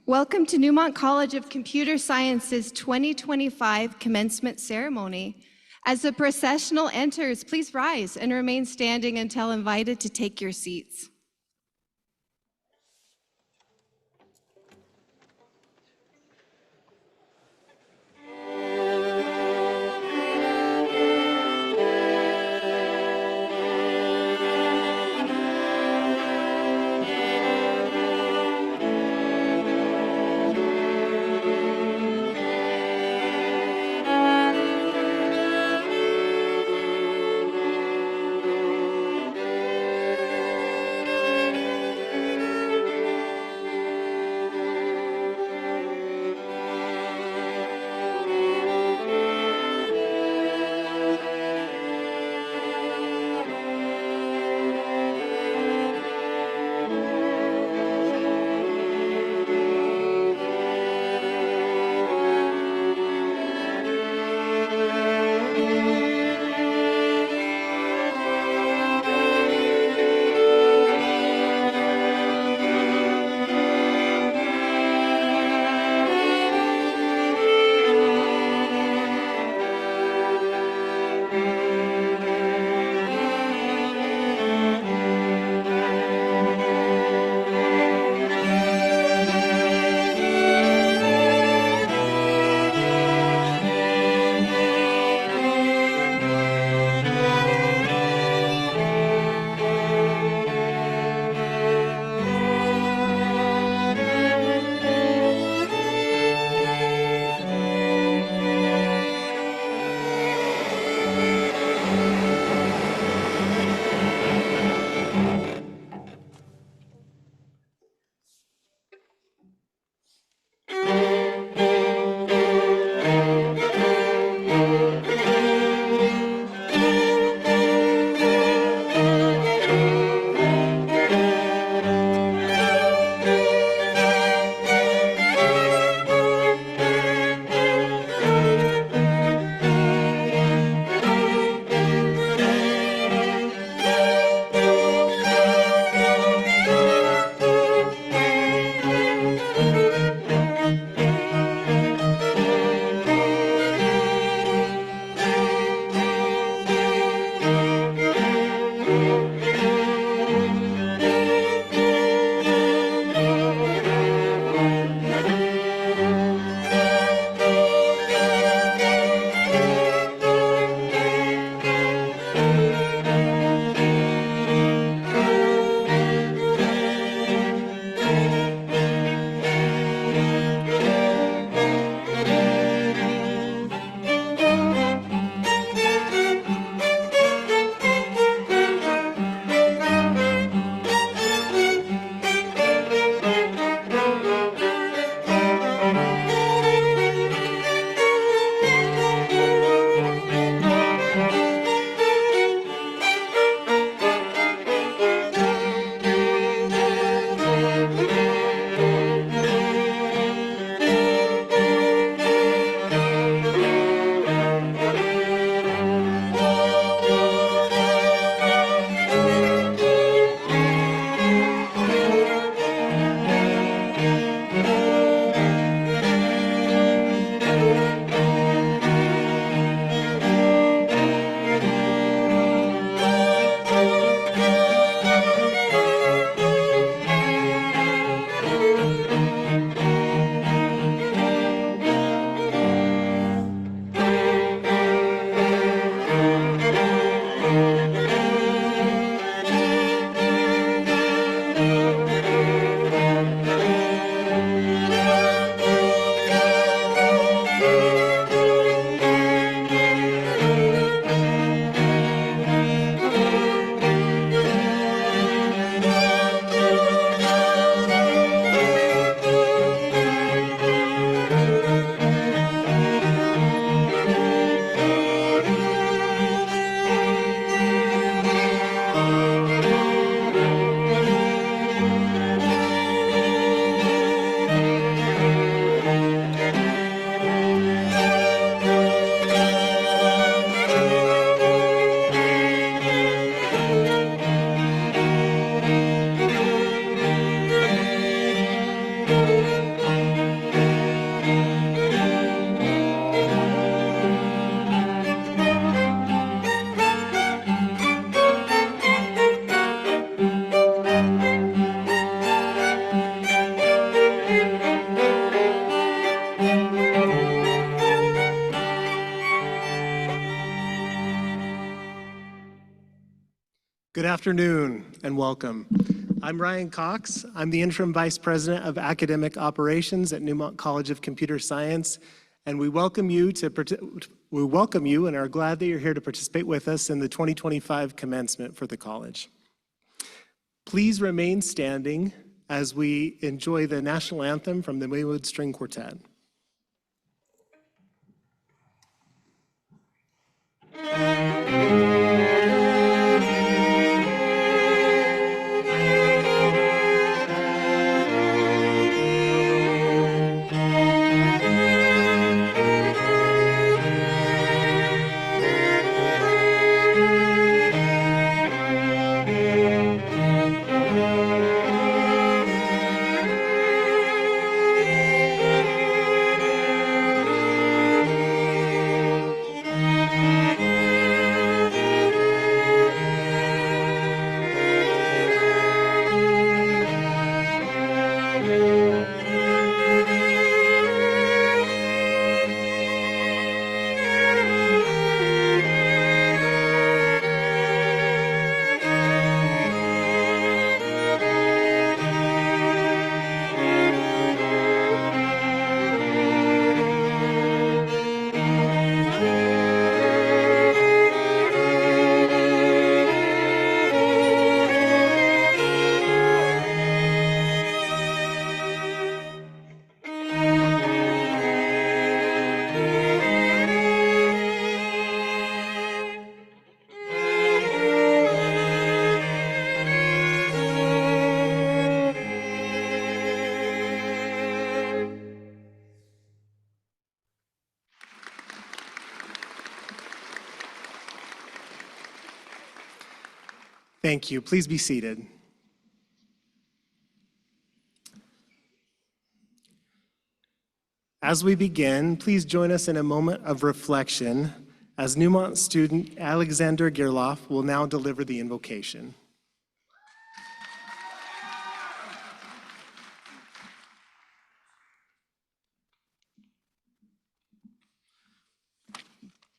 Welcome to Neumont College of Computer Science's 2025 commencement ceremony. As the processional enters, please rise and remain standing until invited to take your seats. Good afternoon and welcome. I'm Ryan Cox. I'm the Interim Vice President of Academic Operations at Neumont College of Computer Science, and we welcome you and are glad that you're here to participate with us in the 2025 commencement for the college. Please remain standing as we enjoy the national anthem from the Maywood String Quartet. Thank you. Please be seated. As we begin, please join us in a moment of reflection as Neumont student Alexander Gerloff will now deliver the invocation.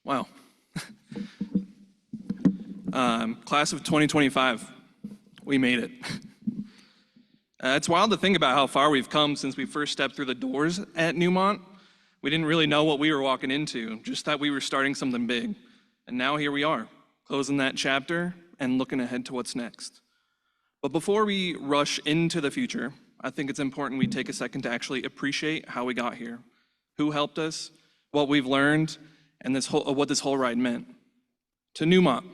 Wow. Class of 2025, we made it. It's wild to think about how far we've come since we first stepped through the doors at Neumont. We didn't really know what we were walking into, just that we were starting something big. And now here we are, closing that chapter and looking ahead to what's next. But before we rush into the future, I think it's important we take a second to actually appreciate how we got here, who helped us, what we've learned, and what this whole ride meant. To Neumont,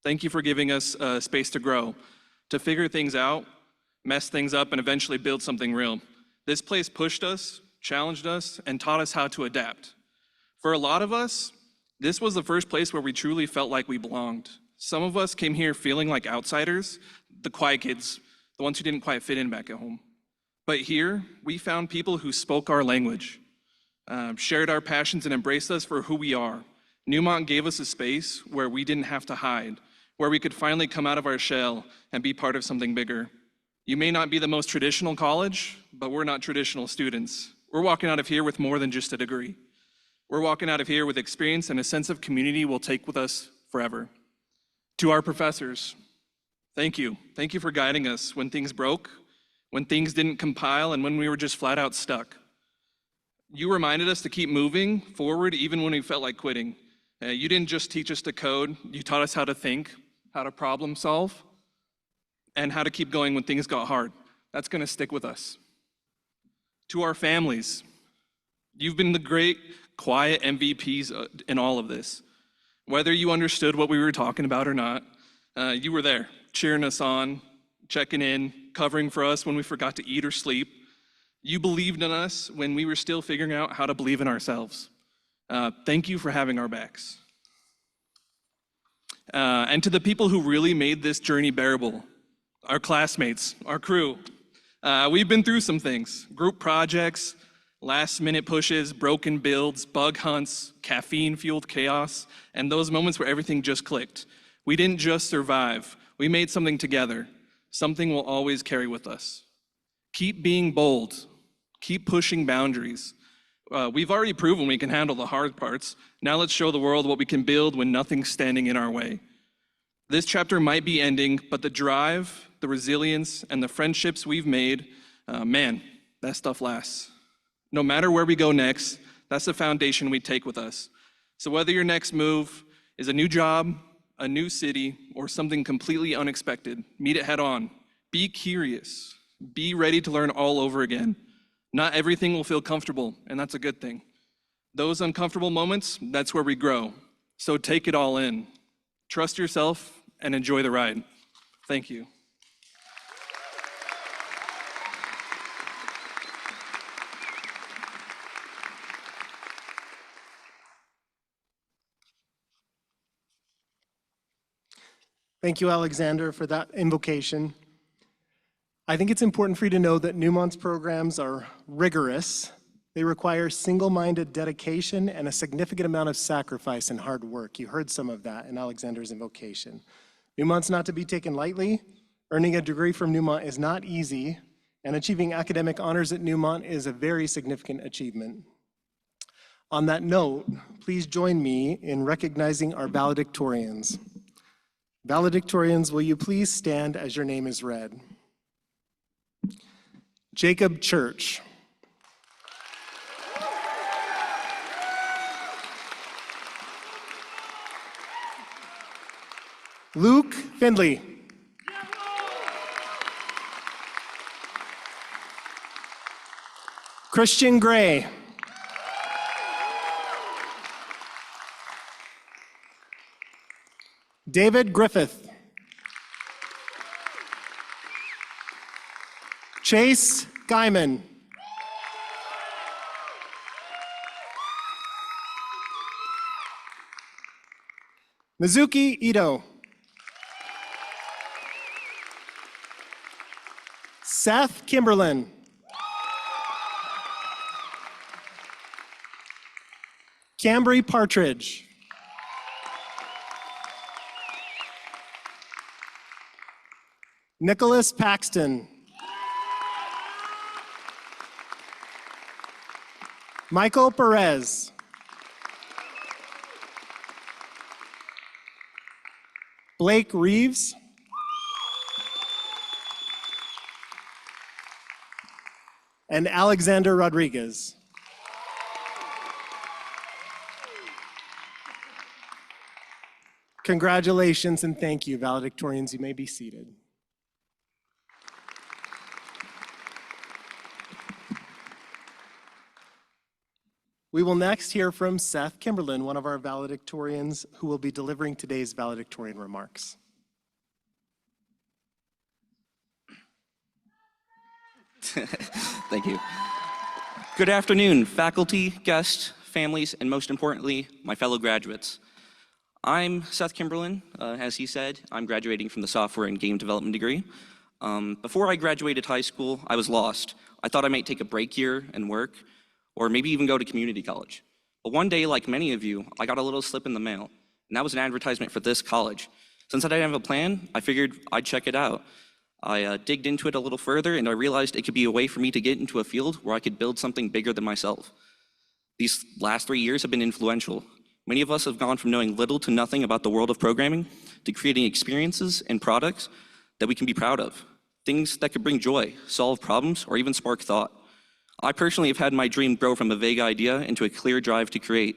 thank you for giving us space to grow, to figure things out, mess things up, and eventually build something real. This place pushed us, challenged us, and taught us how to adapt. For a lot of us, this was the first place where we truly felt like we belonged. Some of us came here feeling like outsiders, the quiet kids, the ones who didn't quite fit in back at home. But here, we found people who spoke our language, shared our passions, and embraced us for who we are. Neumont gave us a space where we didn't have to hide, where we could finally come out of our shell and be part of something bigger. You may not be the most traditional college, but we're not traditional students. We're walking out of here with more than just a degree. We're walking out of here with experience and a sense of community we'll take with us forever. To our professors, thank you. Thank you for guiding us when things broke, when things didn't compile, and when we were just flat out stuck. You reminded us to keep moving forward even when we felt like quitting. You didn't just teach us to code, you taught us how to think, how to problem solve, and how to keep going when things got hard. That's gonna stick with us. To our families, you've been the great, quiet MVPs in all of this. Whether you understood what we were talking about or not, you were there, cheering us on, checking in, covering for us when we forgot to eat or sleep. You believed in us when we were still figuring out how to believe in ourselves. Thank you for having our backs. And to the people who really made this journey bearable, our classmates, our crew, we've been through some things, group projects, last-minute pushes, broken builds, bug hunts, caffeine-fueled chaos, and those moments where everything just clicked. We didn't just survive, we made something together, something we'll always carry with us. Keep being bold, keep pushing boundaries. We've already proven we can handle the hard parts. Now let's show the world what we can build when nothing's standing in our way. This chapter might be ending, but the drive, the resilience, and the friendships we've made, man, that stuff lasts. No matter where we go next, that's the foundation we take with us. So whether your next move is a new job, a new city, or something completely unexpected, meet it head on. Be curious. Be ready to learn all over again. Not everything will feel comfortable, and that's a good thing. Those uncomfortable moments, that's where we grow. So take it all in. Trust yourself and enjoy the ride. Thank you. Thank you, Alexander, for that invocation. I think it's important for you to know that Neumont's programs are rigorous. They require single-minded dedication and a significant amount of sacrifice and hard work. You heard some of that in Alexander's invocation. Neumont's not to be taken lightly. Earning a degree from Neumont is not easy, and achieving academic honors at Neumont is a very significant achievement. On that note, please join me in recognizing our valedictorians. Valedictorians, will you please stand as your name is read? Jacob Church. Luke Findley. Christian Gray. David Griffith. Chase Guyman. Mizuki Ito. Seth Kimberlin. Cambry Partridge. Nicholas Paxton. Michael Perez. Blake Reeves. And Alexander Rodriguez. Congratulations and thank you, valedictorians. You may be seated. We will next hear from Seth Kimberlin, one of our valedictorians, who will be delivering today's valedictorian remarks. Thank you. Good afternoon, faculty, guests, families, and most importantly, my fellow graduates. I'm Seth Kimberlin. As he said, I'm graduating from the software and game development degree. Before I graduated high school, I was lost. I thought I might take a break year and work, or maybe even go to community college. But one day, like many of you, I got a little slip in the mail, and that was an advertisement for this college. Since I didn't have a plan, I figured I'd check it out. I digged into it a little further, and I realized it could be a way for me to get into a field where I could build something bigger than myself. These last 3 years have been influential. Many of us have gone from knowing little to nothing about the world of programming to creating experiences and products that we can be proud of. Things that could bring joy, solve problems, or even spark thought. I personally have had my dream grow from a vague idea into a clear drive to create.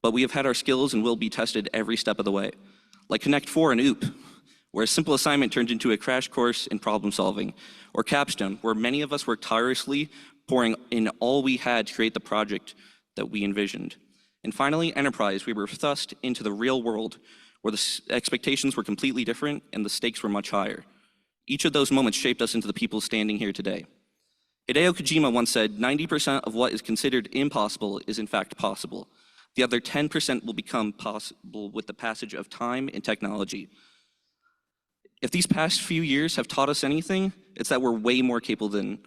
But we have had our skills and will be tested every step of the way. Like Connect 4 and OOP, where a simple assignment turned into a crash course in problem solving. Or Capstone, where many of us worked tirelessly, pouring in all we had to create the project that we envisioned. And finally, Enterprise, we were thrust into the real world, where the expectations were completely different and the stakes were much higher. Each of those moments shaped us into the people standing here today. Hideo Kojima once said, 90% of what is considered impossible is in fact possible. The other 10% will become possible with the passage of time and technology. If these past few years have taught us anything, it's that we're way more capable than,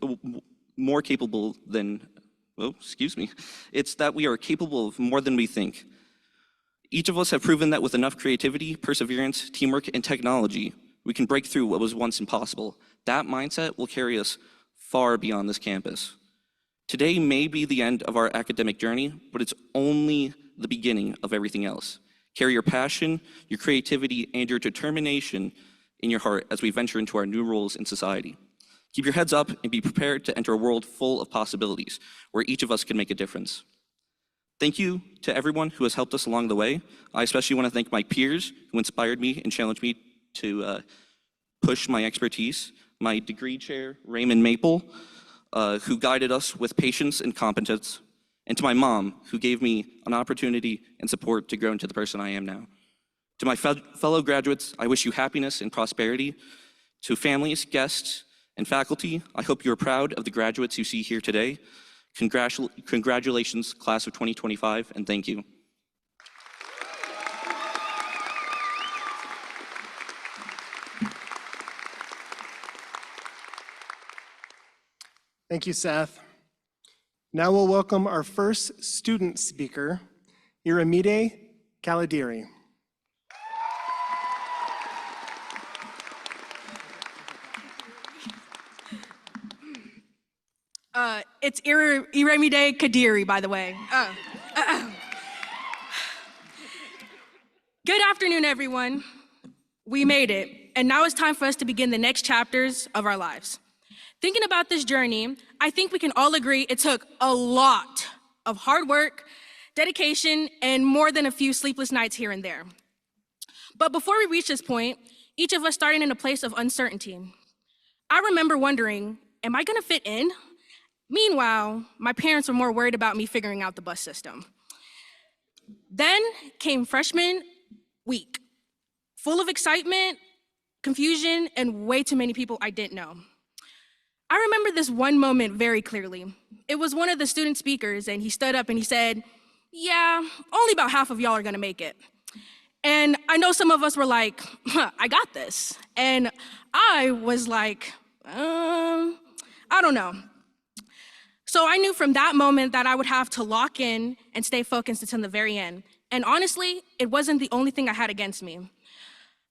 It's that we are capable of more than we think. Each of us have proven that with enough creativity, perseverance, teamwork, and technology, we can break through what was once impossible. That mindset will carry us far beyond this campus. Today may be the end of our academic journey, but it's only the beginning of everything else. Carry your passion, your creativity, and your determination in your heart as we venture into our new roles in society. Keep your heads up and be prepared to enter a world full of possibilities where each of us can make a difference. Thank you to everyone who has helped us along the way. I especially want to thank my peers who inspired me and challenged me to push my expertise. My degree chair, Raymond Maple, who guided us with patience and competence, and to my mom, who gave me an opportunity and support to grow into the person I am now. To my fellow graduates, I wish you happiness and prosperity. To families, guests, and faculty, I hope you're proud of the graduates you see here today. Congratulations, class of 2025, and thank you. Thank you, Seth. Now we'll welcome our first student speaker, Iremide Kadiri. It's Iremide Kadiri, by the way. Good afternoon, everyone. We made it, and now it's time for us to begin the next chapters of our lives. Thinking about this journey, I think we can all agree it took a lot of hard work, dedication, and more than a few sleepless nights here and there. But before we reach this point, each of us started in a place of uncertainty. I remember wondering, am I gonna fit in? Meanwhile, my parents were more worried about me figuring out the bus system. Then came freshman week, full of excitement, confusion, and way too many people I didn't know. I remember this one moment very clearly. It was one of the student speakers, and he stood up and he said, "Yeah, only about half of y'all are gonna make it." And I know some of us were like, "I got this." And I was like, I don't know. So I knew from that moment that I would have to lock in and stay focused until the very end. And honestly, it wasn't the only thing I had against me.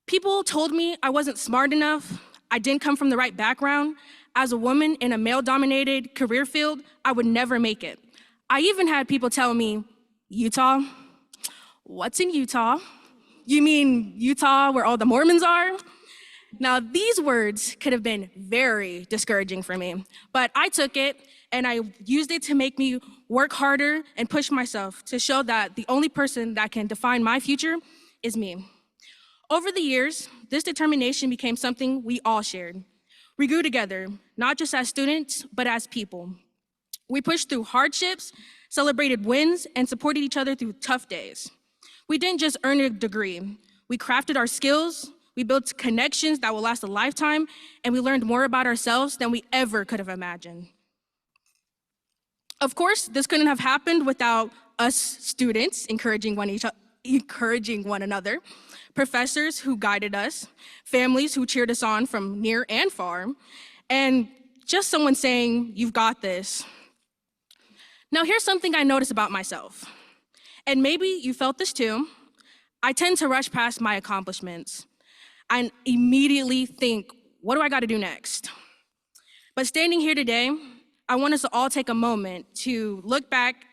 People told me I wasn't smart enough, I didn't come from the right background. As a woman in a male-dominated career field, I would never make it. I even had people tell me, "Utah? What's in Utah? You mean Utah where all the Mormons are?" Now, these words could have been very discouraging for me, but I took it and I used it to make me work harder and push myself to show that the only person that can define my future is me. Over the years, this determination became something we all shared. We grew together, not just as students, but as people. We pushed through hardships, celebrated wins, and supported each other through tough days. We didn't just earn a degree. We crafted our skills, we built connections that will last a lifetime, and we learned more about ourselves than we ever could have imagined. Of course, this couldn't have happened without us students encouraging one another, professors who guided us, families who cheered us on from near and far, and just someone saying, "You've got this." Now, here's something I noticed about myself, and maybe you felt this too. I tend to rush past my accomplishments and immediately think, what do I gotta do next? But standing here today, I want us to all take a moment to look back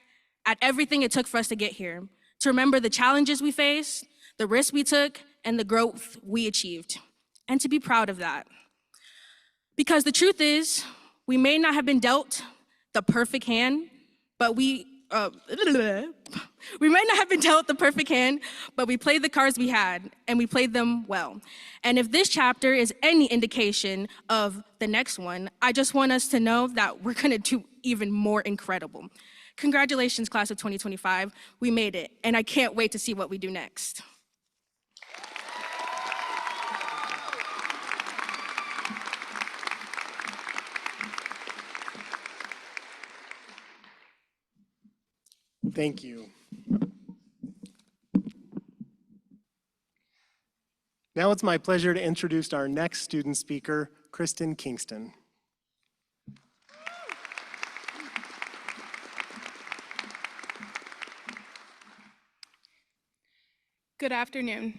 at everything it took for us to get here, to remember the challenges we faced, the risks we took, and the growth we achieved, and to be proud of that. Because the truth is, we may not have been dealt the perfect hand, but we might not have been dealt the perfect hand, but we played the cards we had, and we played them well. And if this chapter is any indication of the next one, I just want us to know that we're gonna do even more incredible. Congratulations, class of 2025. We made it, and I can't wait to see what we do next. Thank you. Now it's my pleasure to introduce our next student speaker, Kristin Kingston. Good afternoon.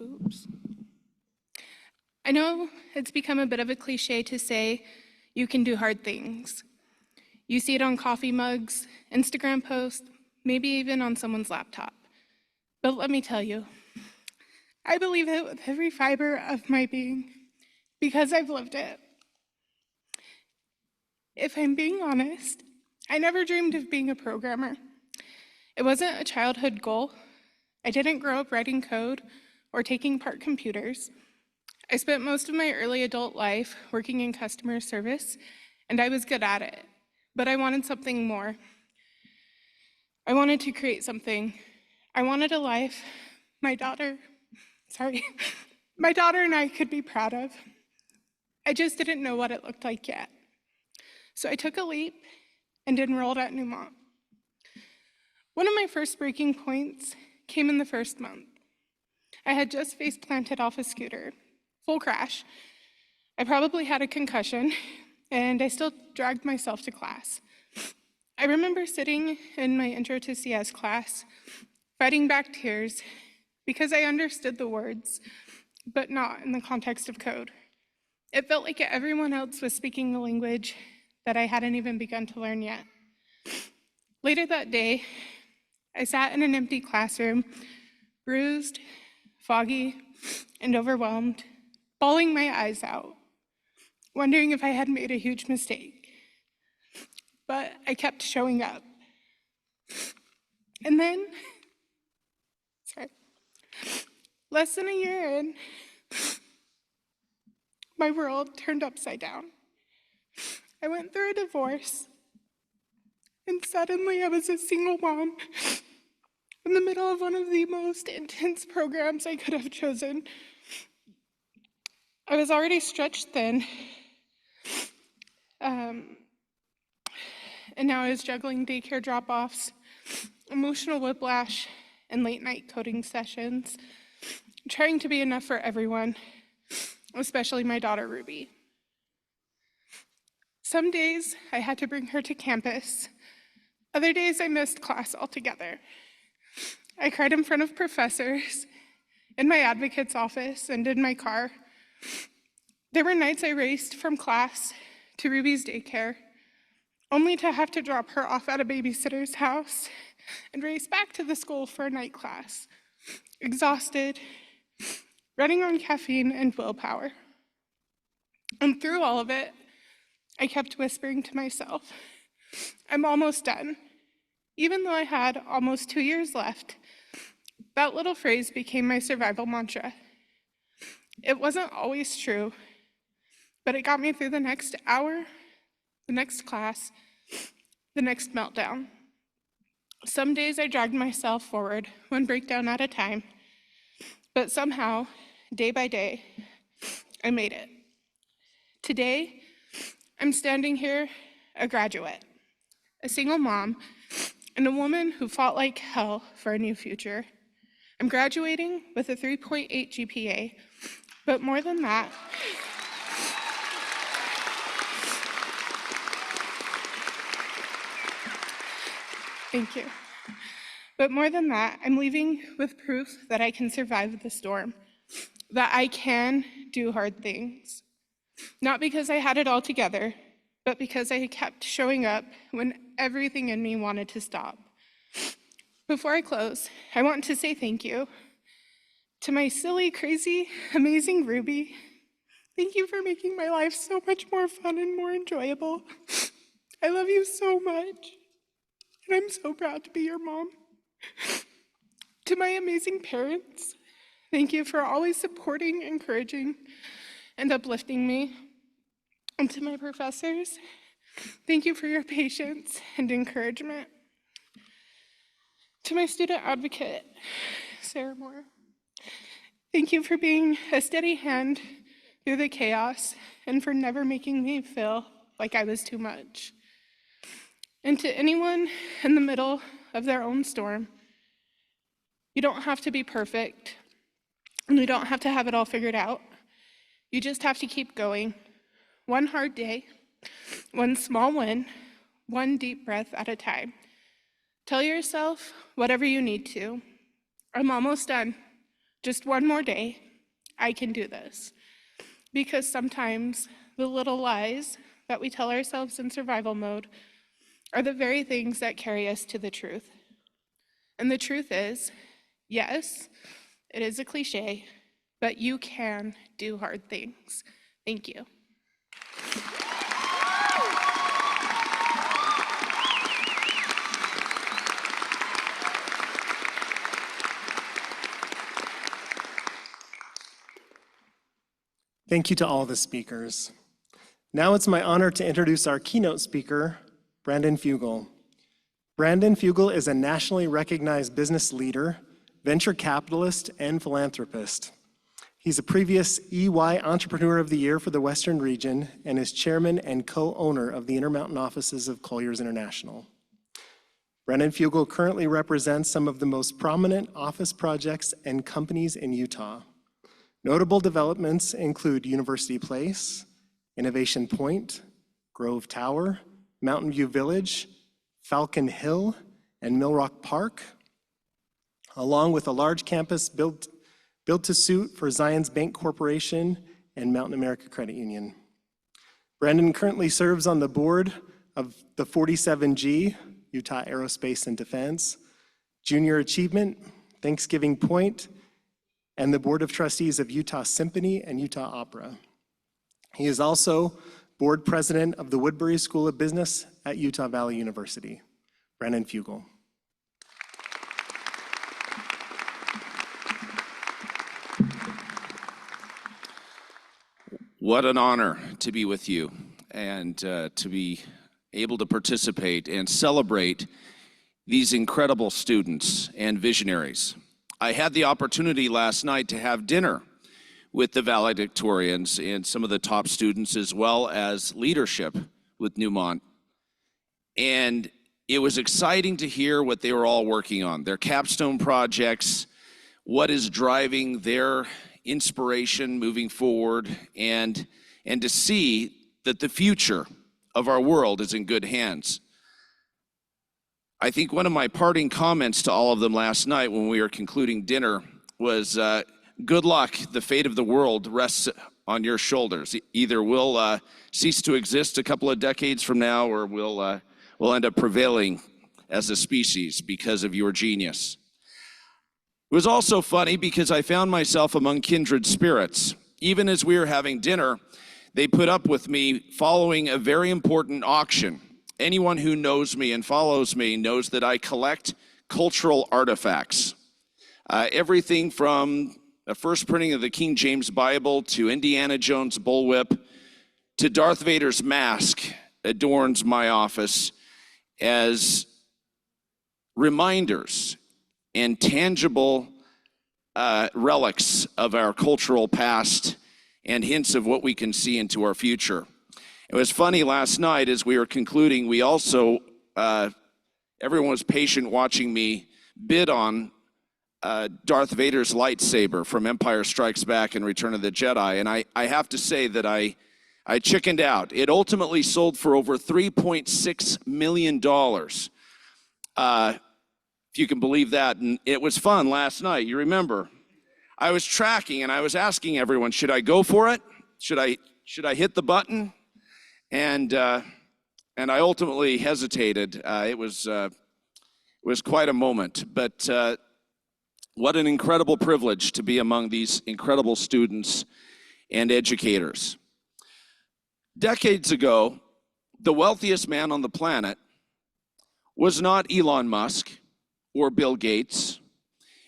Oops. I know it's become a bit of a cliche to say you can do hard things. You see it on coffee mugs, Instagram posts, maybe even on someone's laptop. But let me tell you, I believe it with every fiber of my being because I've lived it. If I'm being honest, I never dreamed of being a programmer. It wasn't a childhood goal. I didn't grow up writing code or taking apart computers. I spent most of my early adult life working in customer service, and I was good at it, but I wanted something more. I wanted to create something. I wanted a life my daughter and I could be proud of. I just didn't know what it looked like yet. So I took a leap and enrolled at Neumont. One of my first breaking points came in the first month. I had just face planted off a scooter, full crash. I probably had a concussion, and I still dragged myself to class. I remember sitting in my Intro to CS class, fighting back tears because I understood the words, but not in the context of code. It felt like everyone else was speaking a language that I hadn't even begun to learn yet. Later that day, I sat in an empty classroom, bruised, foggy, and overwhelmed, bawling my eyes out, wondering if I had made a huge mistake. But I kept showing up. And then, less than a year in, my world turned upside down. I went through a divorce, and suddenly I was a single mom in the middle of one of the most intense programs I could have chosen. I was already stretched thin, and now I was juggling daycare drop-offs, emotional whiplash, and late-night coding sessions, trying to be enough for everyone, especially my daughter, Ruby. Some days, I had to bring her to campus. Other days, I missed class altogether. I cried in front of professors, in my advocate's office, and in my car. There were nights I raced from class to Ruby's daycare, only to have to drop her off at a babysitter's house and race back to the school for a night class, exhausted, running on caffeine and willpower. And through all of it, I kept whispering to myself, I'm almost done. Even though I had almost 2 years left, that little phrase became my survival mantra. It wasn't always true, but it got me through the next hour, the next class, the next meltdown. Some days I dragged myself forward, one breakdown at a time, but somehow, day by day, I made it. Today, I'm standing here, a graduate, a single mom, and a woman who fought like hell for a new future. I'm graduating with a 3.8 GPA, but more than that, thank you. But more than that, I'm leaving with proof that I can survive the storm, that I can do hard things. Not because I had it all together, but because I kept showing up when everything in me wanted to stop. Before I close, I want to say thank you to my silly, crazy, amazing Ruby. Thank you for making my life so much more fun and more enjoyable. I love you so much, and I'm so proud to be your mom. To my amazing parents, thank you for always supporting, encouraging, and uplifting me. And to my professors, thank you for your patience and encouragement. To my student advocate, Sarah Moore, thank you for being a steady hand through the chaos and for never making me feel like I was too much. And to anyone in the middle of their own storm, you don't have to be perfect, and you don't have to have it all figured out. You just have to keep going. One hard day, one small win, one deep breath at a time. Tell yourself whatever you need to. I'm almost done. Just one more day. I can do this. Because sometimes the little lies that we tell ourselves in survival mode are the very things that carry us to the truth. And the truth is, Yes, it is a cliche, but you can do hard things. Thank you. Thank you to all the speakers. Now it's my honor to introduce our keynote speaker, Brandon Fugal. Brandon Fugal is a nationally recognized business leader, venture capitalist, and philanthropist. He's a previous EY Entrepreneur of the Year for the Western region and is chairman and co-owner of the Intermountain offices of Colliers International. Brandon Fugal currently represents some of the most prominent office projects and companies in Utah. Notable developments include University Place, Innovation Point, Grove Tower, Mountain View Village, Falcon Hill, and Mill Rock Park, along with a large campus built to suit for Zions Bank Corporation and Mountain America Credit Union. Brandon currently serves on the board of the 47G, Utah Aerospace and Defense, Junior Achievement, Thanksgiving Point, and the Board of Trustees of Utah Symphony and Utah Opera. He is also board president of the Woodbury School of Business at Utah Valley University. Brandon Fugal. What an honor to be with you and to be able to participate and celebrate these incredible students and visionaries. I had the opportunity last night to have dinner with the valedictorians and some of the top students, as well as leadership with Neumont. And it was exciting to hear what they were all working on, their capstone projects, what is driving their inspiration moving forward, and to see that the future of our world is in good hands. I think one of my parting comments to all of them last night when we were concluding dinner was, good luck, the fate of the world rests on your shoulders. Either we'll cease to exist a couple of decades from now, or we'll end up prevailing as a species because of your genius. It was also funny because I found myself among kindred spirits. Even as we were having dinner, they put up with me following a very important auction. Anyone who knows me and follows me knows that I collect cultural artifacts. Everything from the first printing of the King James Bible to Indiana Jones' bullwhip to Darth Vader's mask adorns my office as reminders and tangible relics of our cultural past and hints of what we can see into our future. It was funny last night as we were concluding, we also, everyone was patient watching me bid on Darth Vader's lightsaber from Empire Strikes Back and Return of the Jedi, and I have to say that I chickened out. It ultimately sold for over $3.6 million. If you can believe that, and it was fun last night. You remember, I was tracking and I was asking everyone, should I go for it? Should I hit the button? And I ultimately hesitated. It was quite a moment, but what an incredible privilege to be among these incredible students and educators. Decades ago, the wealthiest man on the planet was not Elon Musk or Bill Gates.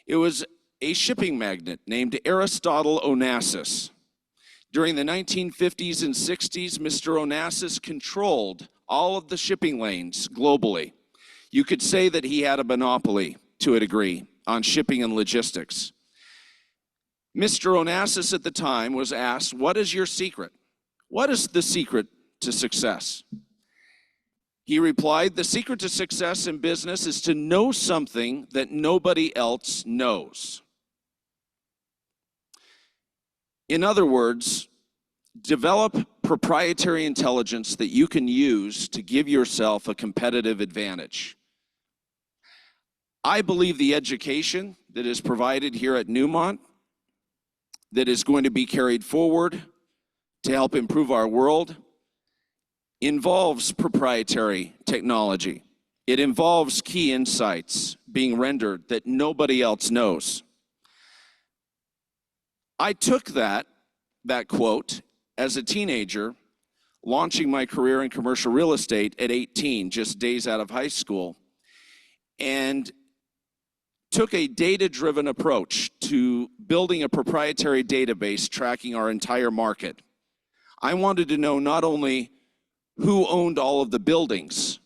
It was a shipping magnate named Aristotle Onassis. During the 1950s and 60s, Mr. Onassis controlled all of the shipping lanes globally. You could say that he had a monopoly to a degree on shipping and logistics. Mr. Onassis at the time was asked, what is your secret? What is the secret to success? He replied, the secret to success in business is to know something that nobody else knows. In other words, develop proprietary intelligence that you can use to give yourself a competitive advantage. I believe the education that is provided here at Neumont, that is going to be carried forward to help improve our world, involves proprietary technology. It involves key insights being rendered that nobody else knows. I took that quote as a teenager, launching my career in commercial real estate at 18, just days out of high school, and took a data-driven approach to building a proprietary database tracking our entire market. I wanted to know not only who owned all of the buildings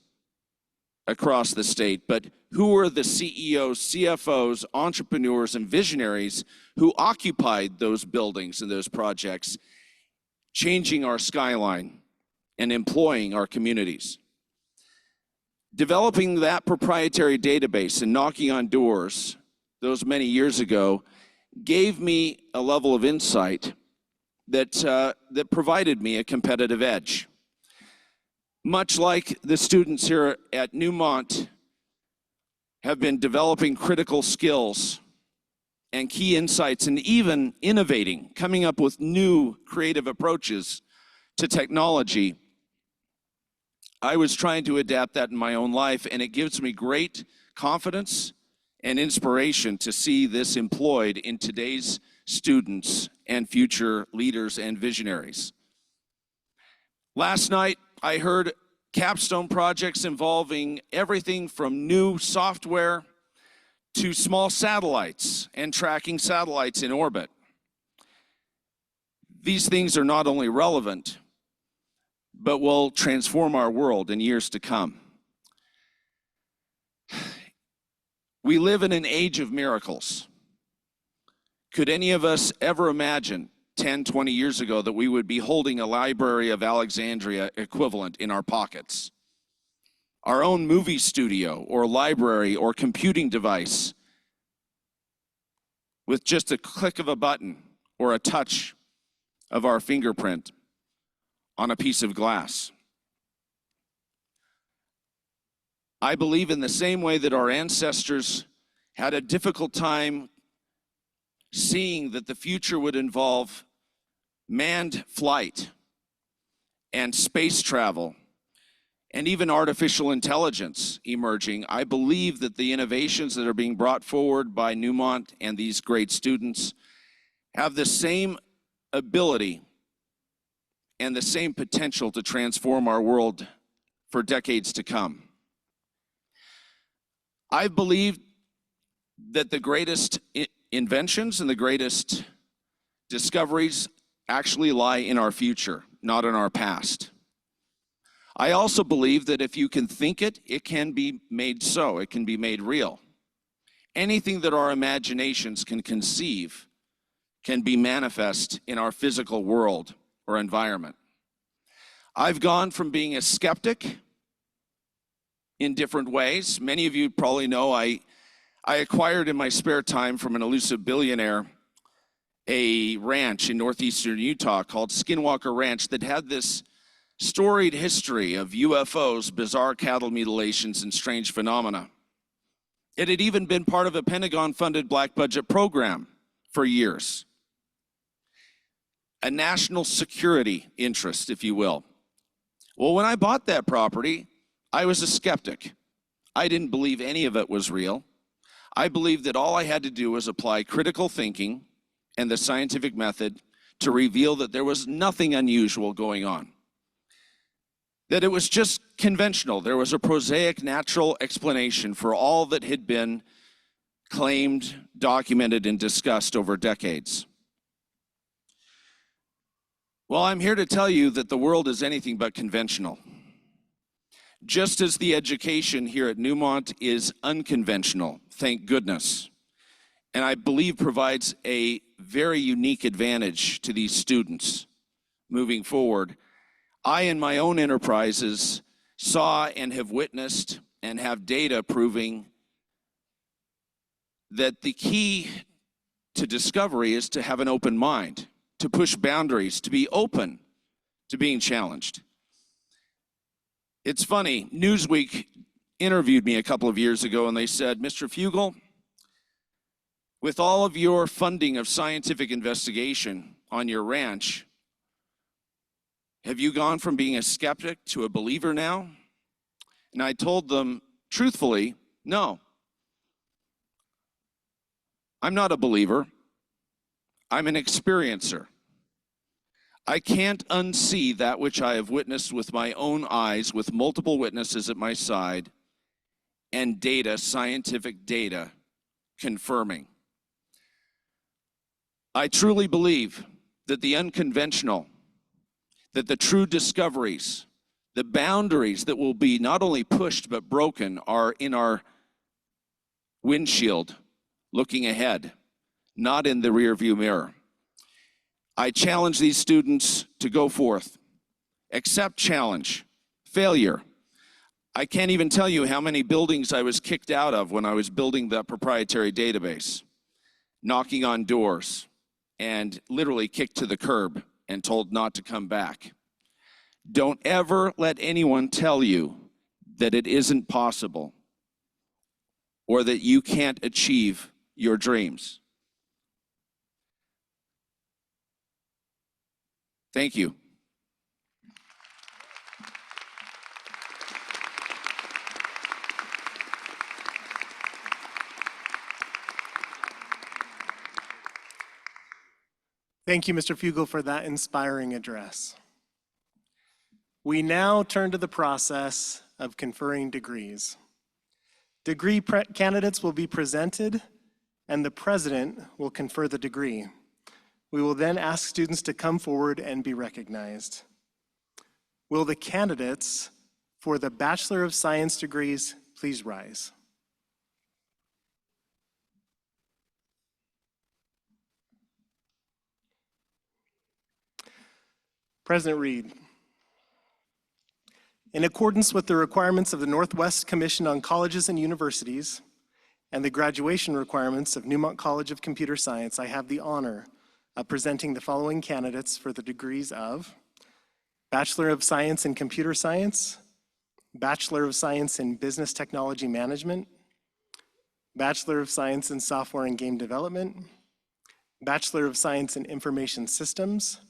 across the state, but who were the CEOs, CFOs, entrepreneurs, and visionaries who occupied those buildings and those projects, changing our skyline and employing our communities. Developing that proprietary database and knocking on doors those many years ago gave me a level of insight that provided me a competitive edge. Much like the students here at Neumont have been developing critical skills and key insights and even innovating, coming up with new creative approaches to technology, I was trying to adapt that in my own life, and it gives me great confidence and inspiration to see this employed in today's students and future leaders and visionaries. Last night, I heard capstone projects involving everything from new software to small satellites and tracking satellites in orbit. These things are not only relevant, but will transform our world in years to come. We live in an age of miracles. Could any of us ever imagine 10, 20 years ago that we would be holding a Library of Alexandria equivalent in our pockets? Our own movie studio or library or computing device with just a click of a button or a touch of our fingerprint on a piece of glass. I believe in the same way that our ancestors had a difficult time seeing that the future would involve manned flight and space travel and even artificial intelligence emerging. I believe that the innovations that are being brought forward by Neumont and these great students have the same ability and the same potential to transform our world for decades to come. I believe that the greatest inventions and the greatest discoveries actually lie in our future, not in our past. I also believe that if you can think it, it can be made so. It can be made real. Anything that our imaginations can conceive can be manifest in our physical world or environment. I've gone from being a skeptic in different ways. Many of you probably know I acquired in my spare time from an elusive billionaire a ranch in northeastern Utah called Skinwalker Ranch that had this storied history of UFOs, bizarre cattle mutilations, and strange phenomena. It had even been part of a Pentagon-funded black budget program for years. A national security interest, if you will. Well, when I bought that property, I was a skeptic. I didn't believe any of it was real. I believed that all I had to do was apply critical thinking and the scientific method to reveal that there was nothing unusual going on. That it was just conventional. There was a prosaic, natural explanation for all that had been claimed, documented, and discussed over decades. Well, I'm here to tell you that the world is anything but conventional. Just as the education here at Neumont is unconventional, thank goodness, and I believe provides a very unique advantage to these students moving forward. I, in my own enterprises, saw and have witnessed and have data proving that the key to discovery is to have an open mind, to push boundaries, to be open to being challenged. It's funny, Newsweek interviewed me a couple of years ago and they said, Mr. Fugal, with all of your funding of scientific investigation on your ranch, have you gone from being a skeptic to a believer now? And I told them Truthfully, no. I'm not a believer. I'm an experiencer. I can't unsee that which I have witnessed with my own eyes, with multiple witnesses at my side, and data, scientific data, confirming. I truly believe that the unconventional, that the true discoveries, the boundaries that will be not only pushed but broken are in our windshield looking ahead, not in the rearview mirror. I challenge these students to go forth, accept challenge, failure. I can't even tell you how many buildings I was kicked out of when I was building that proprietary database, knocking on doors, and literally kicked to the curb and told not to come back. Don't ever let anyone tell you that it isn't possible or that you can't achieve your dreams. Thank you. Thank you, Mr. Fugal, for that inspiring address. We now turn to the process of conferring degrees. Degree candidates will be presented, and the president will confer the degree. We will then ask students to come forward and be recognized. Will the candidates for the Bachelor of Science degrees please rise? President Reed, in accordance with the requirements of the Northwest Commission on Colleges and Universities and the graduation requirements of Neumont College of Computer Science, I have the honor of presenting the following candidates for the degrees of Bachelor of Science in Computer Science, Bachelor of Science in Business Technology Management, Bachelor of Science in Software and Game Development, Bachelor of Science in Information Systems,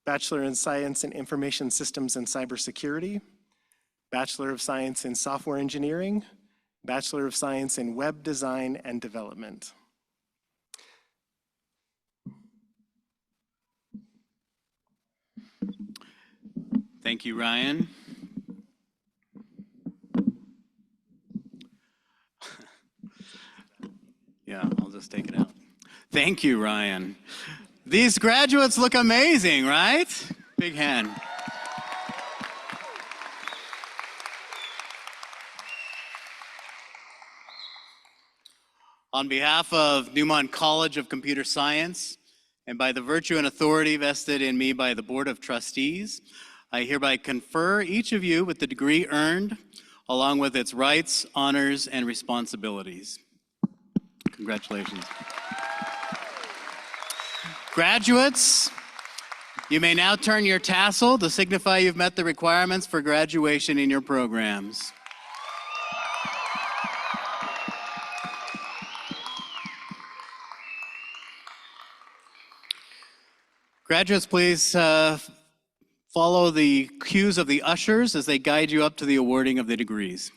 Bachelor in Science in Information Systems and Cybersecurity, Bachelor of Science in Software Engineering, Bachelor of Science in Web Design and Development. Thank you, Ryan. Yeah, I'll just take it out. Thank you, Ryan. These graduates look amazing, right? Big hand. On behalf of Neumont College of Computer Science, and by the virtue and authority vested in me by the Board of Trustees, I hereby confer each of you with the degree earned, along with its rights, honors, and responsibilities. Congratulations. Graduates, you may now turn your tassel to signify you've met the requirements for graduation in your programs. Graduates, please follow the cues of the ushers as they guide you up to the awarding of the degrees.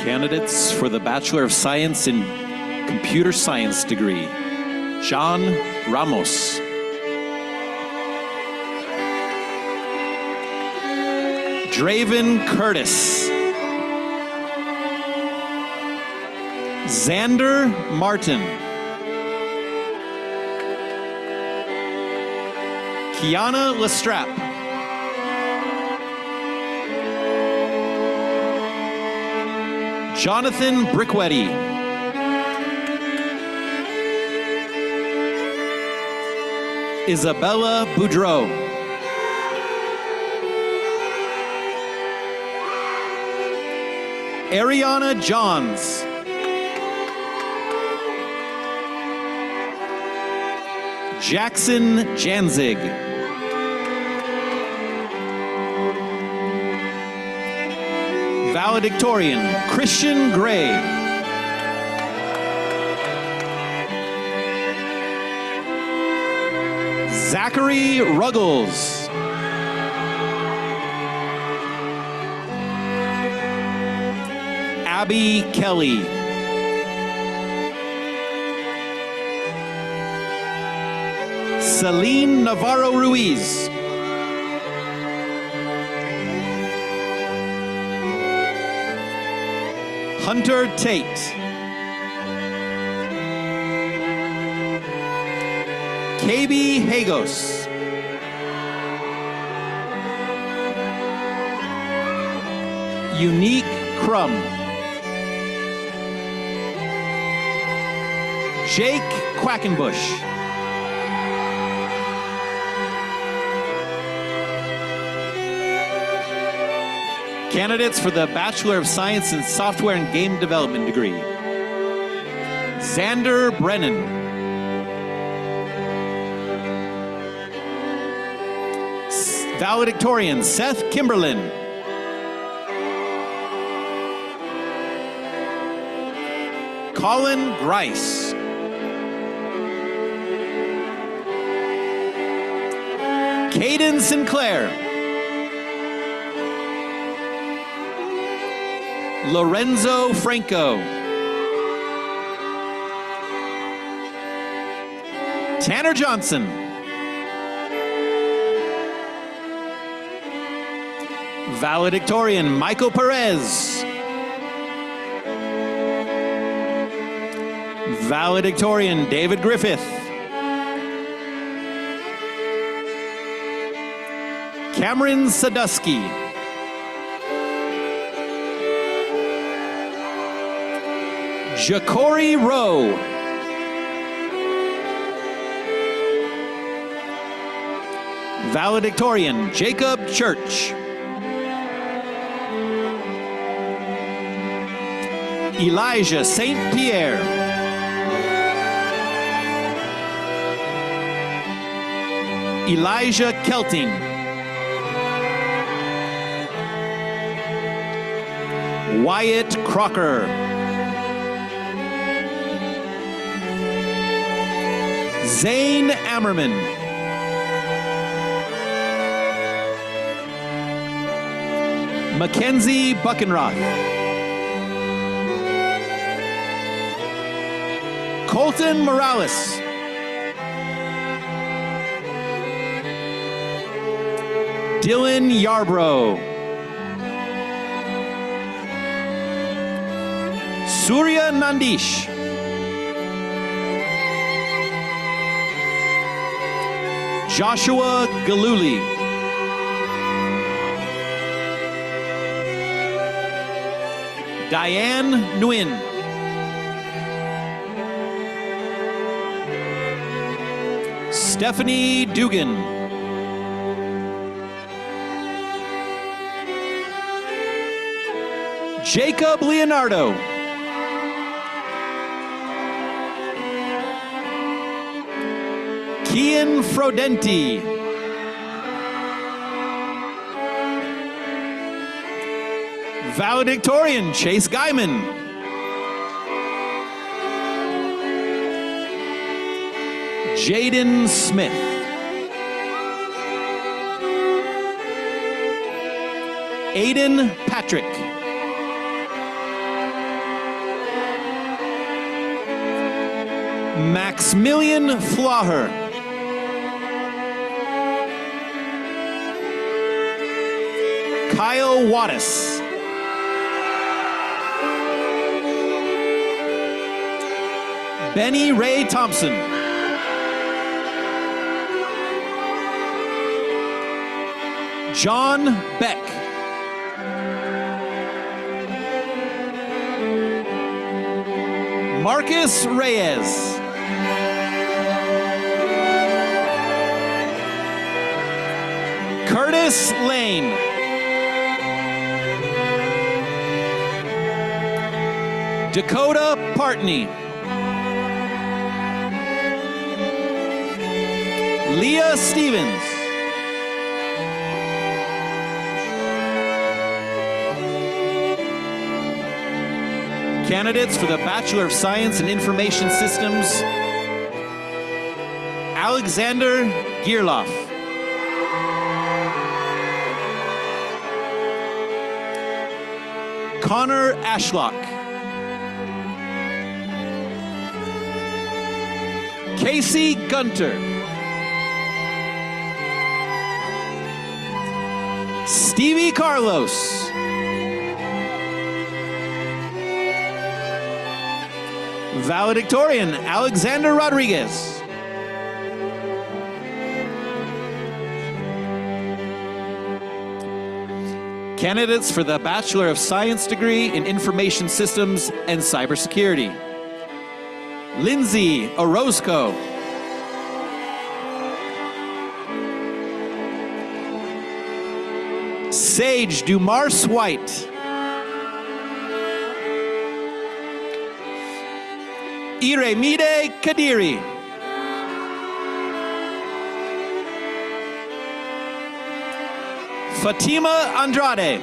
Candidates for the Bachelor of Science in Computer Science degree, John Ramos. Draven Curtis. Xander Martin. Kiana Lestrap. Jonathan Brickwetty. Isabella Boudreau. Ariana Johns. Jackson Janzig. Valedictorian Christian Gray. Zachary Ruggles. Abby Kelly. Celine Navarro Ruiz. Hunter Tate. KB Hagos. Unique Crum. Jake Quackenbush. Candidates for the Bachelor of Science in Software and Game Development degree, Xander Brennan. Valedictorian Seth Kimberlin. Colin Grice. Caden Sinclair. Lorenzo Franco. Tanner Johnson. Valedictorian Michael Perez. Valedictorian David Griffith. Cameron Sadusky. Ja'Cory Rowe. Valedictorian Jacob Church. Elijah St. Pierre. Elijah Kelting. Wyatt Crocker. Zane Ammerman. Mackenzie Buckenroth. Colton Morales. Dylan Yarbrough. Surya Nandish. Joshua Galuli. Diane Nguyen. Stephanie Dugan. Jacob Leonardo. Kian Frodenti. Valedictorian Chase Guyman. Jaden Smith. Aiden Patrick. Maximilian Flaher. Kyle Wattis. Benny Ray Thompson. John Beck. Marcus Reyes. Curtis Lane. Dakota Partney. Leah Stevens. Candidates for the Bachelor of Science in Information Systems, Alexander Gierloff. Connor Ashlock. Casey Gunter. Stevie Carlos. Valedictorian Alexander Rodriguez. Candidates for the Bachelor of Science degree in Information Systems and Cybersecurity. Lindsay Orozco. Sage Dumars White. Iremide Kadiri. Fatima Andrade.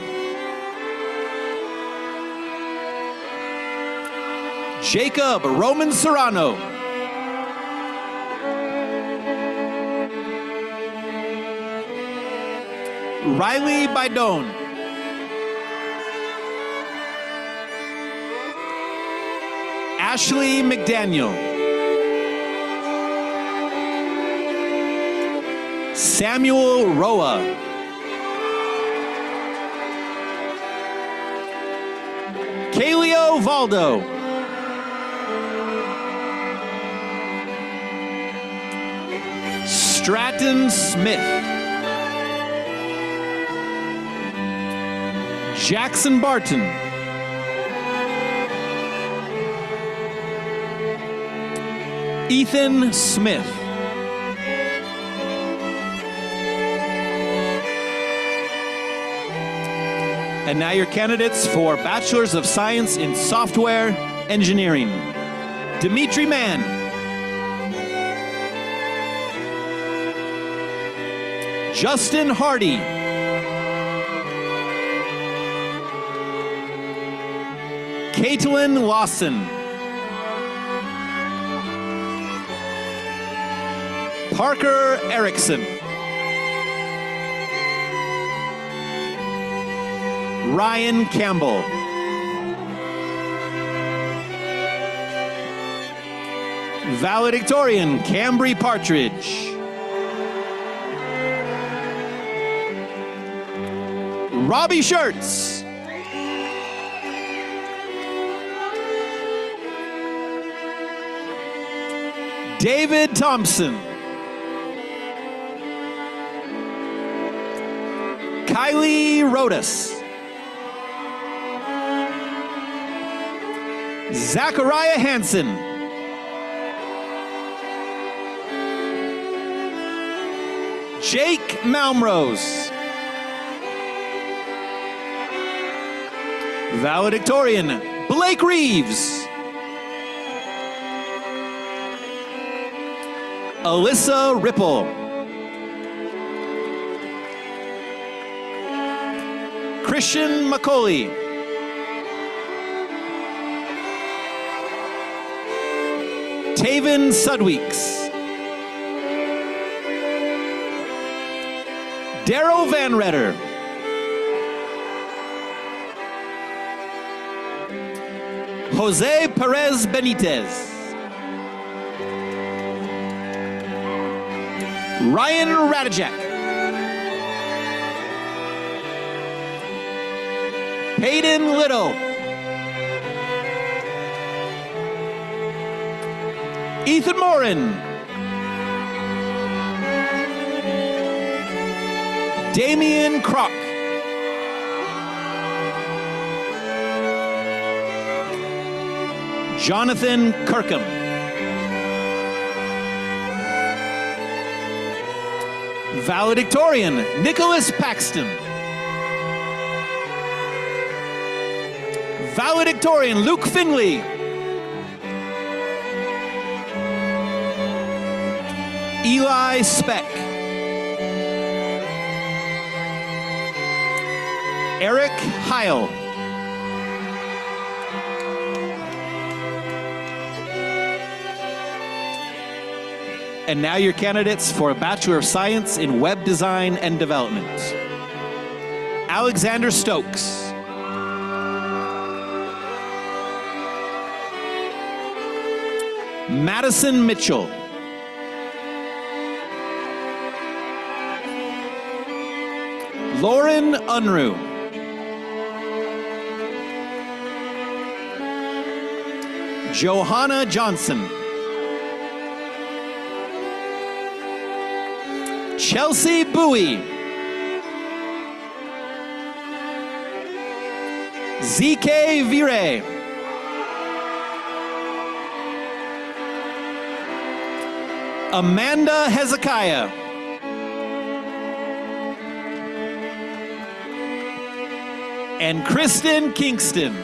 Jacob Roman Serrano. Riley Bidone. Ashley McDaniel. Samuel Roa. Kaleo Valdo. Stratton Smith. Jackson Barton. Ethan Smith. And now your candidates for Bachelors of Science in Software Engineering. Dimitri Mann. Justin Hardy. Caitlin Lawson. Parker Erickson. Ryan Campbell. Valedictorian Cambry Partridge. Robbie Shirts. David Thompson. Kylie Rodas. Zachariah Hansen. Jake Malmrose. Valedictorian Blake Reeves. Alyssa Ripple. Christian McCauley. Taven Sudweeks. Darrow Van Redder. Jose Perez Benitez. Ryan Radijek. Peyton Little. Ethan Morin. Damian Kroc. Jonathan Kirkham. Valedictorian Nicholas Paxton. Valedictorian Luke Finley. Eli Speck. Eric Heil. And now your candidates for a Bachelor of Science in Web Design and Development. Alexander Stokes. Madison Mitchell. Lauren Unruh. Johanna Johnson. Chelsea Bowie. ZK Vire. Amanda Hezekiah. And Kristin Kingston.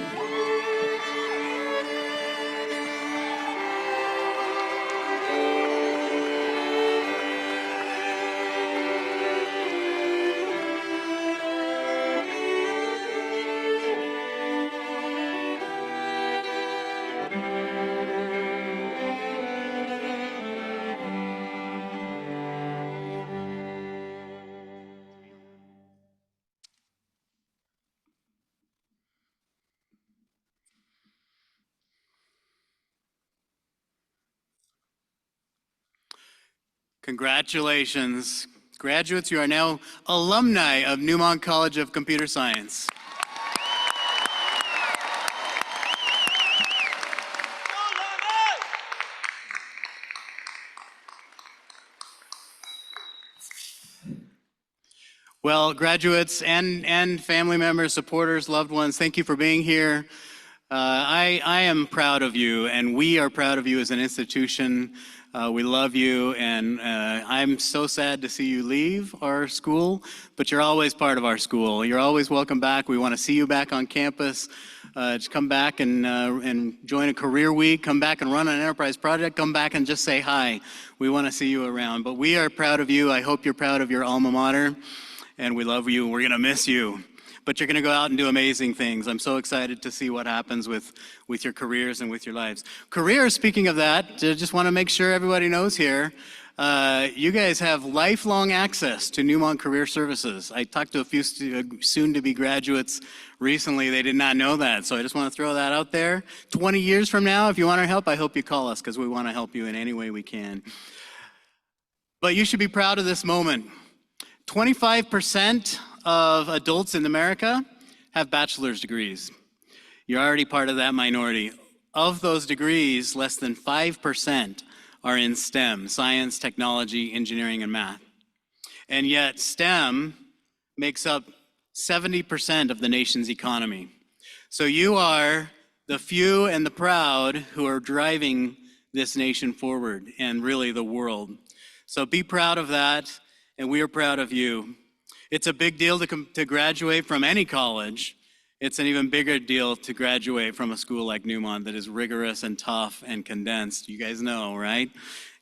Congratulations. Graduates, you are now alumni of Neumont College of Computer Science. Well, graduates and family members, supporters, loved ones, thank you for being here. I am proud of you, and we are proud of you as an institution. We love you, and I'm so sad to see you leave our school, but you're always part of our school. You're always welcome back. We want to see you back on campus. Just come back and join a career week. Come back and run an enterprise project. Come back and just say hi. We want to see you around. But we are proud of you. I hope you're proud of your alma mater, and we love you. We're going to miss you. But you're going to go out and do amazing things. I'm so excited to see what happens with your careers and with your lives. Careers, speaking of that, just want to make sure everybody knows here, you guys have lifelong access to Neumont Career Services. I talked to a few soon-to-be graduates recently. They did not know that, so I just want to throw that out there. 20 years from now, if you want our help, I hope you call us, because we want to help you in any way we can. But you should be proud of this moment. 25% of adults in America have bachelor's degrees. You're already part of that minority. Of those degrees, less than 5% are in STEM, science, technology, engineering, and math. And yet STEM makes up 70% of the nation's economy. So you are the few and the proud who are driving this nation forward, and really the world. So be proud of that, and we are proud of you. It's a big deal to graduate from any college. It's an even bigger deal to graduate from a school like Neumont that is rigorous and tough and condensed. You guys know, right?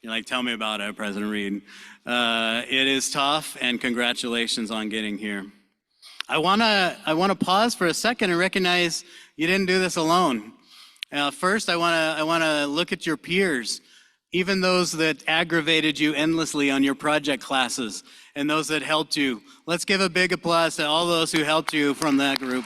You're like, tell me about it, President Reed. It is tough, and congratulations on getting here. I wanna pause for a second and recognize you didn't do this alone. First, I wanna look at your peers, even those that aggravated you endlessly on your project classes, and those that helped you. Let's give a big applause to all those who helped you from that group.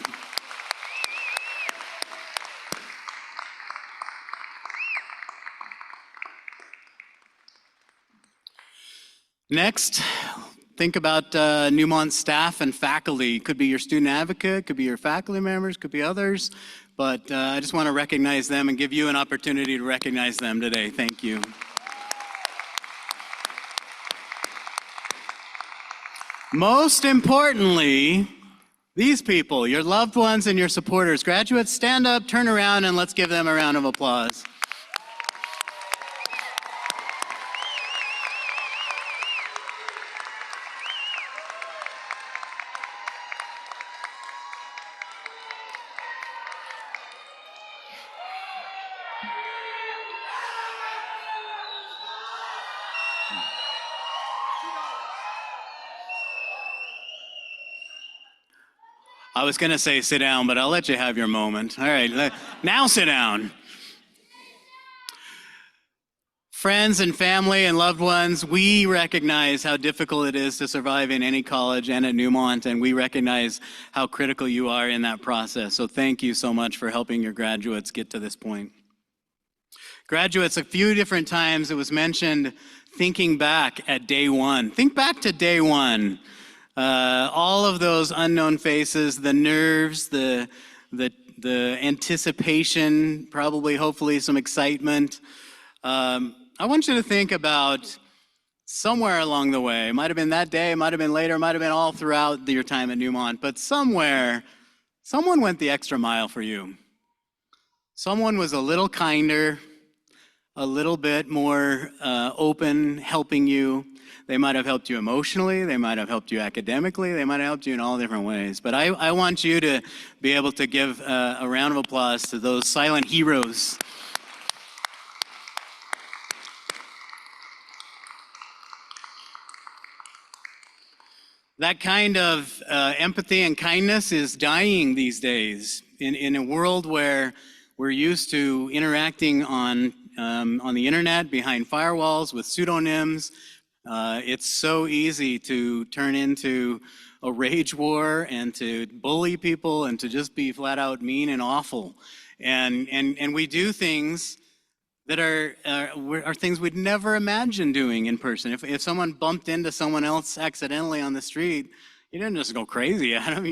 Next, think about Neumont staff and faculty. Could be your student advocate, could be your faculty members, could be others, but I just want to recognize them and give you an opportunity to recognize them today. Thank you. Most importantly, these people, your loved ones and your supporters. Graduates, stand up, turn around, and let's give them a round of applause. I was going to say sit down, but I'll let you have your moment. All right, now sit down. Friends and family and loved ones, we recognize how difficult it is to survive in any college and at Neumont, and we recognize how critical you are in that process. So thank you so much for helping your graduates get to this point. Graduates, a few different times it was mentioned thinking back at day one. Think back to day one. All of those unknown faces, the nerves, the anticipation, probably, hopefully, some excitement. I want you to think about somewhere along the way. It might have been that day, it might have been later, it might have been all throughout your time at Neumont, but somewhere, someone went the extra mile for you. Someone was a little kinder, a little bit more open, helping you. They might have helped you emotionally, they might have helped you academically, they might have helped you in all different ways. But I want you to be able to give a round of applause to those silent heroes. That kind of empathy and kindness is dying these days in a world where we're used to interacting on the internet, behind firewalls, with pseudonyms. It's so easy to turn into a rage war and to bully people and to just be flat out mean and awful. And we do things that are things we'd never imagine doing in person. If someone bumped into someone else accidentally on the street, you didn't just go crazy at them.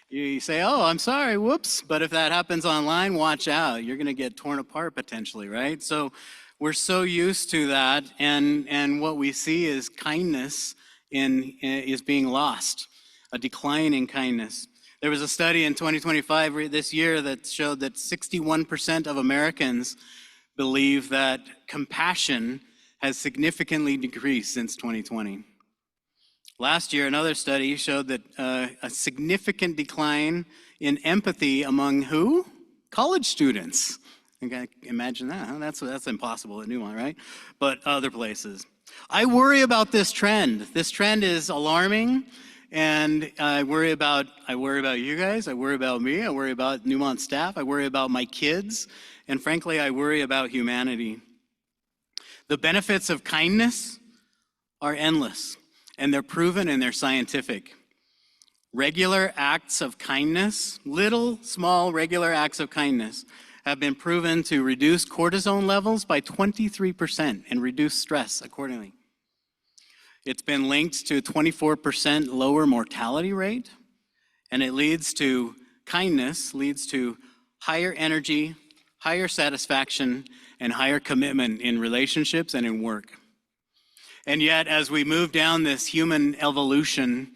You say, oh, I'm sorry, whoops. But if that happens online, watch out. You're gonna get torn apart potentially, right? So we're so used to that, and what we see is kindness is being lost, a decline in kindness. There was a study in 2025 this year that showed that 61% of Americans believe that compassion has significantly decreased since 2020. Last year, another study showed that a significant decline in empathy among who? College students. You can imagine that, huh? That's impossible at Neumont, right? But other places. I worry about this trend. This trend is alarming, and I worry about you guys, I worry about me, I worry about Neumont staff, I worry about my kids, and frankly, I worry about humanity. The benefits of kindness are endless, and they're proven and they're scientific. Regular acts of kindness, little, small, regular acts of kindness have been proven to reduce cortisone levels by 23% and reduce stress accordingly. It's been linked to a 24% lower mortality rate, and it leads to kindness, leads to higher energy, higher satisfaction, and higher commitment in relationships and in work. And yet, as we move down this human evolution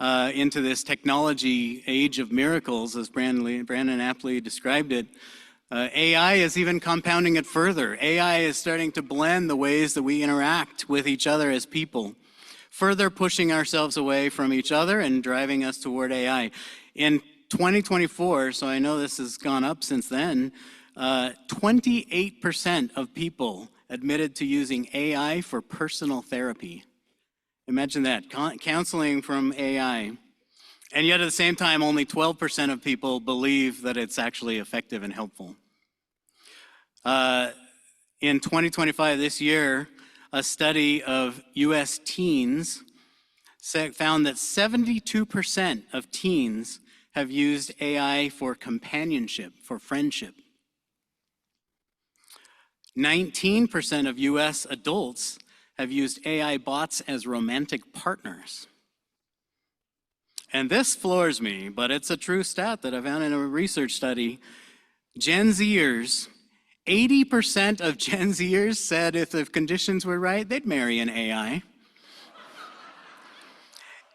into this technology age of miracles, as Brandon aptly described it, AI is even compounding it further. AI is starting to blend the ways that we interact with each other as people, further pushing ourselves away from each other and driving us toward AI. In 2024, so I know this has gone up since then, 28% of people admitted to using AI for personal therapy. Imagine that, counseling from AI. And yet at the same time, only 12% of people believe that it's actually effective and helpful. In 2025, this year, a study of US teens found that 72% of teens have used AI for companionship, for friendship. 19% of US adults have used AI bots as romantic partners. And this floors me, but it's a true stat that I found in a research study. Gen Zers, 80% of Gen Zers said if the conditions were right, they'd marry an AI.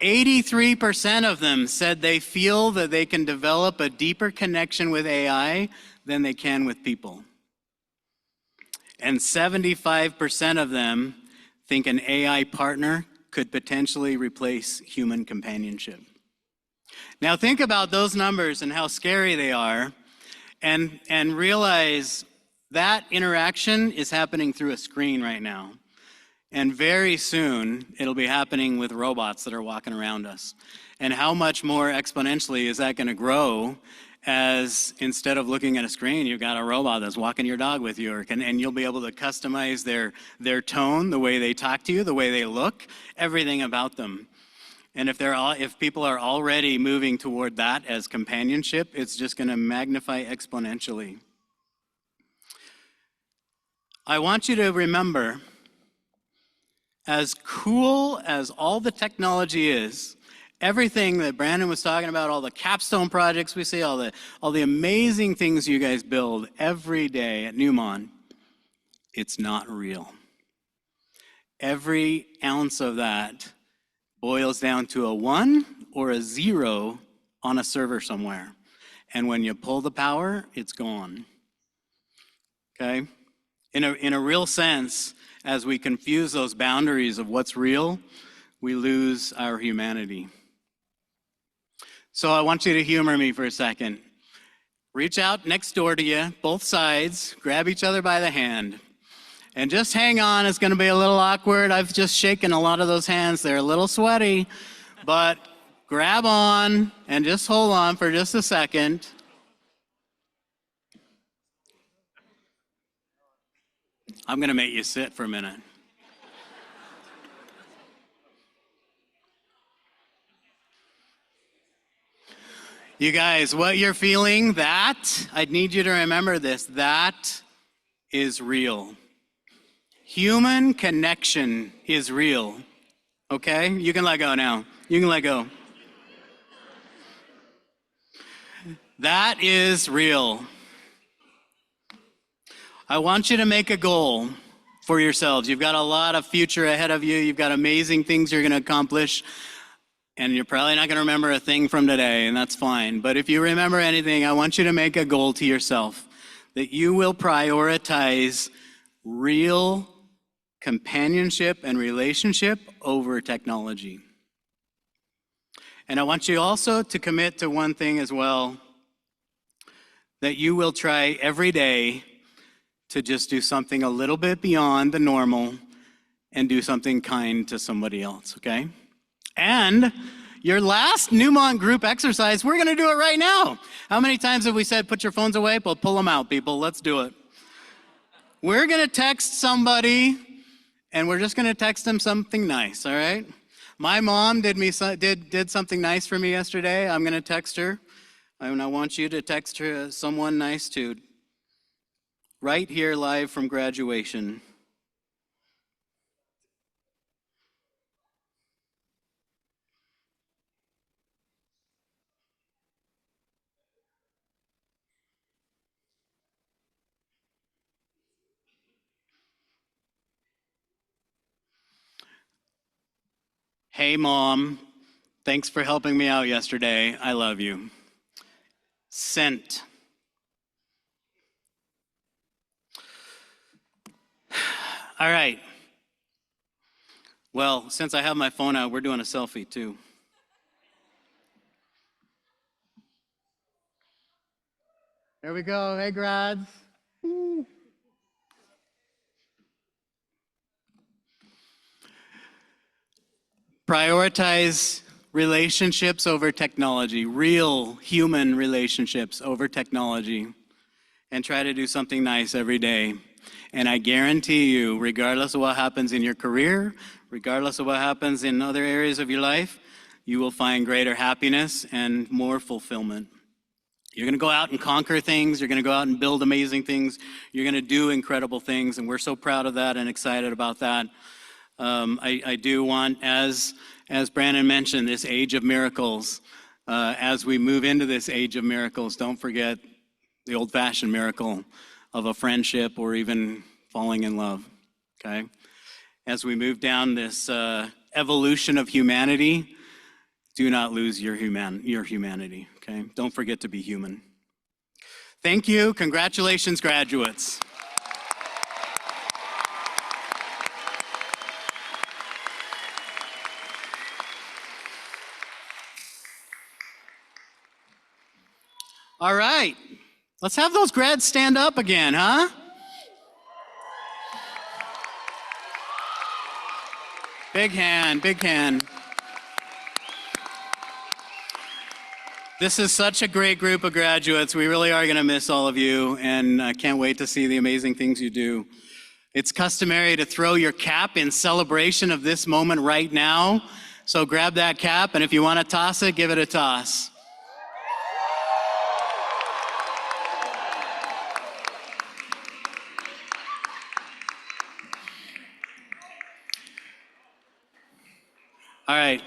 83% of them said they feel that they can develop a deeper connection with AI than they can with people. And 75% of them think an AI partner could potentially replace human companionship. Now think about those numbers and how scary they are, and realize that interaction is happening through a screen right now. And very soon, it'll be happening with robots that are walking around us. And how much more exponentially is that going to grow as instead of looking at a screen, you've got a robot that's walking your dog with you, and you'll be able to customize their tone, the way they talk to you, the way they look, everything about them. And if people are already moving toward that as companionship, it's just going to magnify exponentially. I want you to remember, as cool as all the technology is, everything that Brandon was talking about, all the capstone projects we see, all the amazing things you guys build every day at Neumont, it's not real. Every ounce of that boils down to a 1 or a 0 on a server somewhere. And when you pull the power, it's gone. Okay? In a real sense, as we confuse those boundaries of what's real, we lose our humanity. So I want you to humor me for a second. Reach out next door to you, both sides, grab each other by the hand, and just hang on. It's going to be a little awkward. I've just shaken a lot of those hands. They're a little sweaty, but grab on and just hold on for just a second. I'm going to make you sit for a minute. You guys, what you're feeling, I need you to remember this, that is real. Human connection is real, okay? You can let go now. You can let go. That is real. I want you to make a goal for yourselves. You've got a lot of future ahead of you. You've got amazing things you're going to accomplish. And you're probably not going to remember a thing from today, and that's fine. But if you remember anything, I want you to make a goal to yourself that you will prioritize real companionship and relationship over technology. And I want you also to commit to one thing as well, that you will try every day to just do something a little bit beyond the normal and do something kind to somebody else, okay? And your last Neumont group exercise, we're going to do it right now. How many times have we said, put your phones away? Well, pull them out, people. Let's do it. We're going to text somebody, and we're just going to text them something nice, all right? My mom did something nice for me yesterday. I'm going to text her, and I want you to text her someone nice too. Right here, live from graduation. Hey, Mom, thanks for helping me out yesterday. I love you. Sent. All right. Well, since I have my phone out, we're doing a selfie too. There we go. Hey, grads. Woo. Prioritize relationships over technology, real human relationships over technology, and try to do something nice every day. And I guarantee you, regardless of what happens in your career, regardless of what happens in other areas of your life, you will find greater happiness and more fulfillment. You're going to go out and conquer things. You're going to go out and build amazing things. You're going to do incredible things, and we're so proud of that and excited about that. I do want, as Brandon mentioned, this age of miracles. As we move into this age of miracles, don't forget the old-fashioned miracle of a friendship or even falling in love, okay? As we move down this evolution of humanity, do not lose your humanity, okay? Don't forget to be human. Thank you. Congratulations, graduates. All right, let's have those grads stand up again, huh? Big hand, big hand. This is such a great group of graduates. We really are going to miss all of you, and I can't wait to see the amazing things you do. It's customary to throw your cap in celebration of this moment right now. So grab that cap, and if you want to toss it, give it a toss. All right.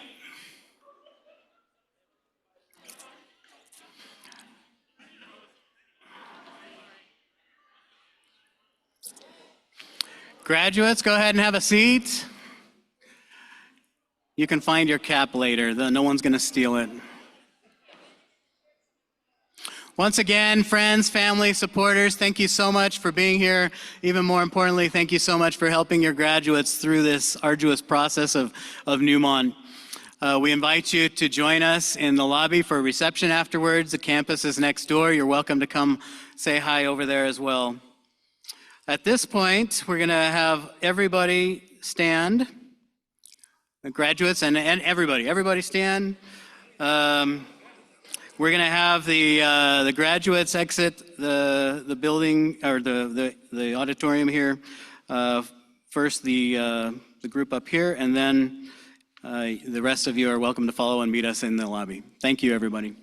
Graduates, go ahead and have a seat. You can find your cap later. No one's going to steal it. Once again, friends, family, supporters, thank you so much for being here. Even more importantly, thank you so much for helping your graduates through this arduous process of Neumont. We invite you to join us in the lobby for a reception afterwards. The campus is next door. You're welcome to come say hi over there as well. At this point, we're going to have everybody stand. The graduates and everybody stand. We're going to have the graduates exit the building or the auditorium here. First, the group up here, and then the rest of you are welcome to follow and meet us in the lobby. Thank you, everybody.